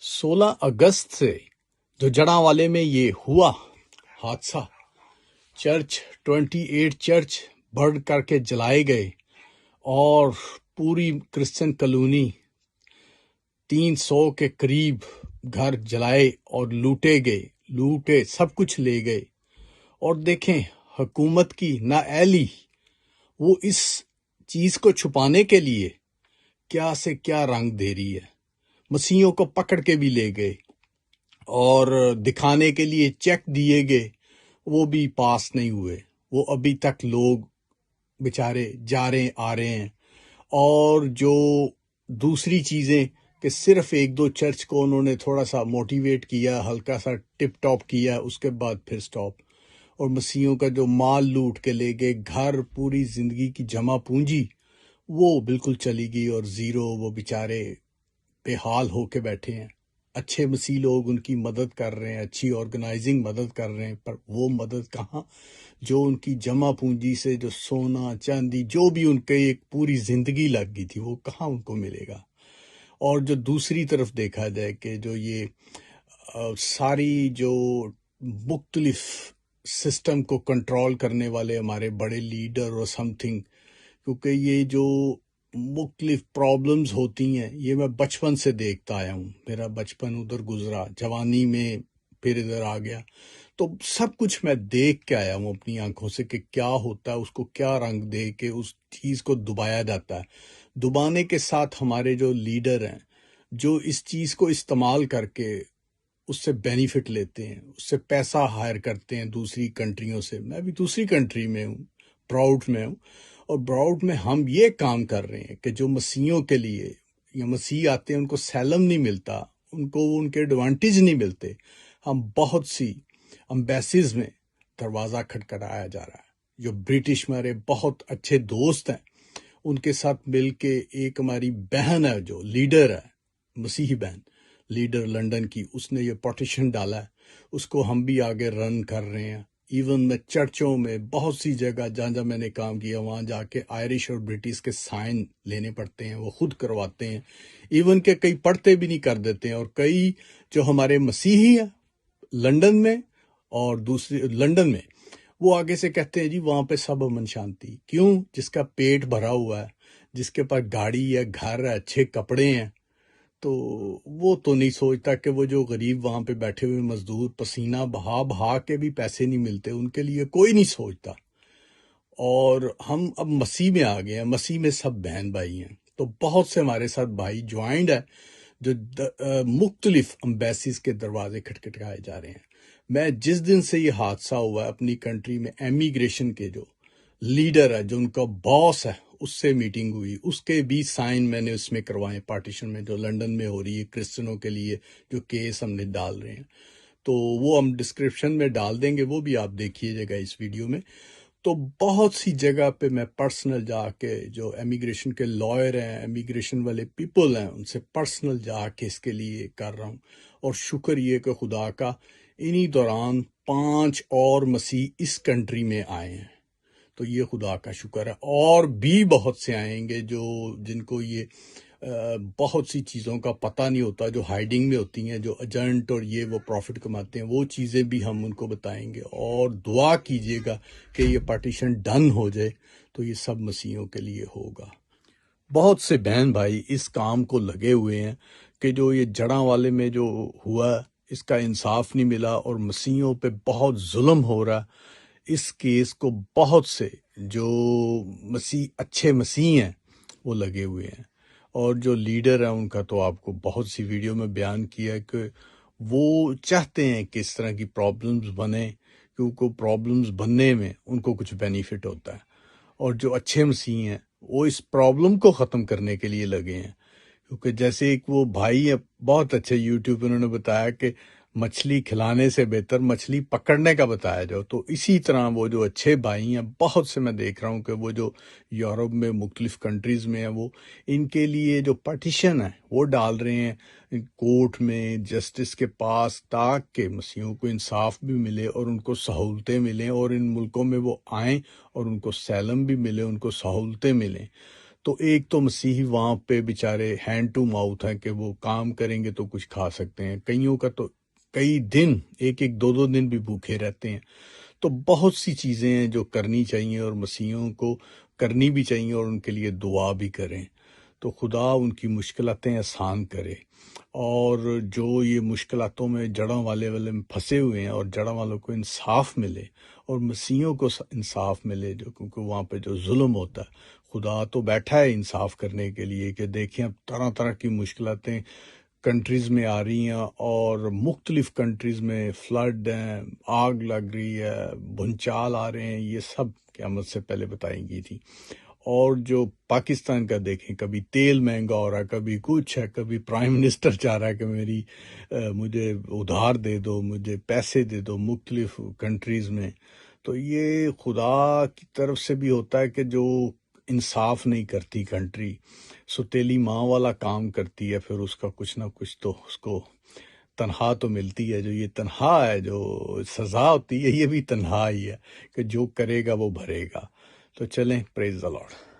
16 اگست سے جو جڑاں میں یہ ہوا حادثہ، چرچ 28 چرچ بڑھ کر کے جلائے گئے اور پوری کرسچن کالونی 300 کے قریب گھر جلائے اور لوٹے سب کچھ لے گئے۔ اور دیکھیں حکومت کی نااہلی، وہ اس چیز کو چھپانے کے لیے کیا سے کیا رنگ دے رہی ہے۔ مسیحیوں کو پکڑ کے بھی لے گئے اور دکھانے کے لیے چیک دیے گئے، وہ بھی پاس نہیں ہوئے۔ وہ ابھی تک لوگ بیچارے جا رہے آ رہے ہیں۔ اور جو دوسری چیزیں کہ صرف 1-2 چرچ کو انہوں نے تھوڑا سا موٹیویٹ کیا، ہلکا سا ٹپ ٹاپ کیا، اس کے بعد پھر سٹاپ۔ اور مسیحیوں کا جو مال لوٹ کے لے گئے، گھر، پوری زندگی کی جمع پونجی، وہ بالکل چلی گئی اور زیرو۔ وہ بیچارے بے حال ہو کے بیٹھے ہیں۔ اچھے مسیح لوگ ان کی مدد کر رہے ہیں، اچھی آرگنائزنگ مدد کر رہے ہیں، پر وہ مدد کہاں جو ان کی جمع پونجی سے جو سونا چاندی جو بھی ان کے ایک پوری زندگی لگ گئی تھی، وہ کہاں ان کو ملے گا۔ اور جو دوسری طرف دیکھا جائے کہ جو یہ ساری جو مختلف سسٹم کو کنٹرول کرنے والے ہمارے بڑے لیڈر اور سم تھنگ، کیونکہ یہ جو مختلف پرابلمز ہوتی ہیں، یہ میں بچپن سے دیکھتا آیا ہوں۔ میرا بچپن ادھر گزرا، جوانی میں پھر ادھر آ گیا، تو سب کچھ میں دیکھ کے آیا ہوں اپنی آنکھوں سے کہ کیا ہوتا ہے، اس کو کیا رنگ دے کے اس چیز کو دبایا جاتا ہے۔ دبانے کے ساتھ ہمارے جو لیڈر ہیں، جو اس چیز کو استعمال کر کے اس سے بینیفٹ لیتے ہیں، اس سے پیسہ ہائر کرتے ہیں دوسری کنٹریوں سے۔ میں بھی دوسری کنٹری میں ہوں، براؤڈ میں ہوں، اور براؤڈ میں ہم یہ کام کر رہے ہیں کہ جو مسیحیوں کے لیے یا مسیح آتے ہیں ان کو سیلم نہیں ملتا، ان کو ان کے ایڈوانٹیج نہیں ملتے، ہم بہت سی امبیسیز میں دروازہ کھٹکھٹایا جا رہا ہے۔ جو برٹش ہمارے بہت اچھے دوست ہیں، ان کے ساتھ مل کے ایک ہماری بہن ہے جو لیڈر ہے، مسیحی بہن لیڈر لنڈن کی، اس نے یہ پٹیشن ڈالا ہے، اس کو ہم بھی آگے رن کر رہے ہیں۔ ایون میں چرچوں میں بہت سی جگہ جہاں میں نے کام کیا، وہاں جا کے آئرش اور برٹش کے سائن لینے پڑتے ہیں، وہ خود کرواتے ہیں۔ ایون کہ کئی پڑھتے بھی نہیں کر دیتے ہیں، اور کئی جو ہمارے مسیحی ہیں لنڈن میں اور دوسری لنڈن میں، وہ آگے سے کہتے ہیں جی وہاں پہ سب امن شانتی۔ کیوں؟ جس کا پیٹ بھرا ہوا ہے، جس کے پاس گاڑی ہے، گھر ہے، اچھے کپڑے ہیں، تو وہ تو نہیں سوچتا کہ وہ جو غریب وہاں پہ بیٹھے ہوئے مزدور پسینہ بہا کے بھی پیسے نہیں ملتے، ان کے لیے کوئی نہیں سوچتا۔ اور ہم اب مسیح میں آ گئے ہیں، مسیح میں سب بہن بھائی ہیں، تو بہت سے ہمارے ساتھ بھائی جوائنڈ ہے جو مختلف امبیسیز کے دروازے کھٹکھٹائے جا رہے ہیں۔ میں جس دن سے یہ حادثہ ہوا ہے اپنی کنٹری میں، امیگریشن کے جو لیڈر ہے، جو ان کا باس ہے، اس سے میٹنگ ہوئی، اس کے بھی سائن میں نے اس میں کروائے، پارٹیشن میں جو لنڈن میں ہو رہی ہے کرسچنوں کے لیے جو کیس ہم نے ڈال رہے ہیں، تو وہ ہم ڈسکرپشن میں ڈال دیں گے، وہ بھی آپ دیکھیے گا اس ویڈیو میں۔ تو بہت سی جگہ پہ میں پرسنل جا کے جو امیگریشن کے لائر ہیں، امیگریشن والے پیپل ہیں، ان سے پرسنل جا کے اس کے لیے کر رہا ہوں۔ اور شکر یہ کہ خدا کا انہی دوران 5 اور مسیح اس کنٹری میں آئے ہیں، تو یہ خدا کا شکر ہے۔ اور بھی بہت سے آئیں گے جن کو یہ بہت سی چیزوں کا پتہ نہیں ہوتا، جو ہائیڈنگ میں ہوتی ہیں، جو ایجنٹ اور یہ وہ پروفٹ کماتے ہیں، وہ چیزیں بھی ہم ان کو بتائیں گے۔ اور دعا کیجیے گا کہ یہ پارٹیشن ڈن ہو جائے تو یہ سب مسیحیوں کے لیے ہوگا۔ بہت سے بہن بھائی اس کام کو لگے ہوئے ہیں کہ جو یہ جڑاں والے میں جو ہوا اس کا انصاف نہیں ملا اور مسیحیوں پہ بہت ظلم ہو رہا۔ اس کیس کو بہت سے جو اچھے مسیح ہیں وہ لگے ہوئے ہیں، اور جو لیڈر ہیں ان کا تو آپ کو بہت سی ویڈیو میں بیان کیا ہے کہ وہ چاہتے ہیں کہ اس طرح کی پرابلمز بنیں، کیونکہ پرابلمز بننے میں ان کو کچھ بینیفٹ ہوتا ہے۔ اور جو اچھے مسیح ہیں وہ اس پرابلم کو ختم کرنے کے لیے لگے ہیں، کیونکہ جیسے ایک وہ بھائی ہے بہت اچھے یوٹیوب پہ، انہوں نے بتایا کہ مچھلی کھلانے سے بہتر مچھلی پکڑنے کا بتایا جاؤ، تو اسی طرح وہ جو اچھے بھائی ہیں بہت سے میں دیکھ رہا ہوں کہ وہ جو یورپ میں مختلف کنٹریز میں ہیں، وہ ان کے لیے جو پٹیشن ہے وہ ڈال رہے ہیں کورٹ میں، جسٹس کے پاس، تاکہ مسیحیوں کو انصاف بھی ملے اور ان کو سہولتیں ملیں، اور ان ملکوں میں وہ آئیں اور ان کو سیلم بھی ملے، ان کو سہولتیں ملیں۔ تو ایک تو مسیحی وہاں پہ بیچارے ہینڈ ٹو ماؤتھ ہیں کہ وہ کام کریں گے تو کچھ کھا سکتے ہیں، کئیوں کا تو کئی دن، ایک ایک دو دن بھی بھوکے رہتے ہیں۔ تو بہت سی چیزیں ہیں جو کرنی چاہیے اور مسیحیوں کو کرنی بھی چاہیے، اور ان کے لیے دعا بھی کریں، تو خدا ان کی مشکلاتیں آسان کرے، اور جو یہ مشکلاتوں میں جڑوں والے میں پھنسے ہوئے ہیں، اور جڑوں والوں کو انصاف ملے، اور مسیحیوں کو انصاف ملے، جو کیونکہ وہاں پہ جو ظلم ہوتا ہے، خدا تو بیٹھا ہے انصاف کرنے کے لیے کہ دیکھیں اب طرح طرح کی مشکلاتیں کنٹریز میں آ رہی ہیں، اور مختلف کنٹریز میں فلڈ ہیں، آگ لگ رہی ہے، بھونچال آ رہے ہیں، یہ سب قیامت سے پہلے بتائی گئی تھی۔ اور جو پاکستان کا دیکھیں، کبھی تیل مہنگا ہو رہا ہے، کبھی کچھ ہے، کبھی پرائم منسٹر چاہ رہا ہے کہ مجھے ادھار دے دو، مجھے پیسے دے دو مختلف کنٹریز میں۔ تو یہ خدا کی طرف سے بھی ہوتا ہے کہ جو انصاف نہیں کرتی کنٹری، ستیلی ماں والا کام کرتی ہے، پھر اس کا کچھ نہ کچھ تو اس کو تنہا تو ملتی ہے۔ جو یہ تنہا ہے، جو سزا ہوتی ہے، یہ بھی تنہا ہی ہے کہ جو کرے گا وہ بھرے گا۔ تو چلیں، پریز دی لارڈ۔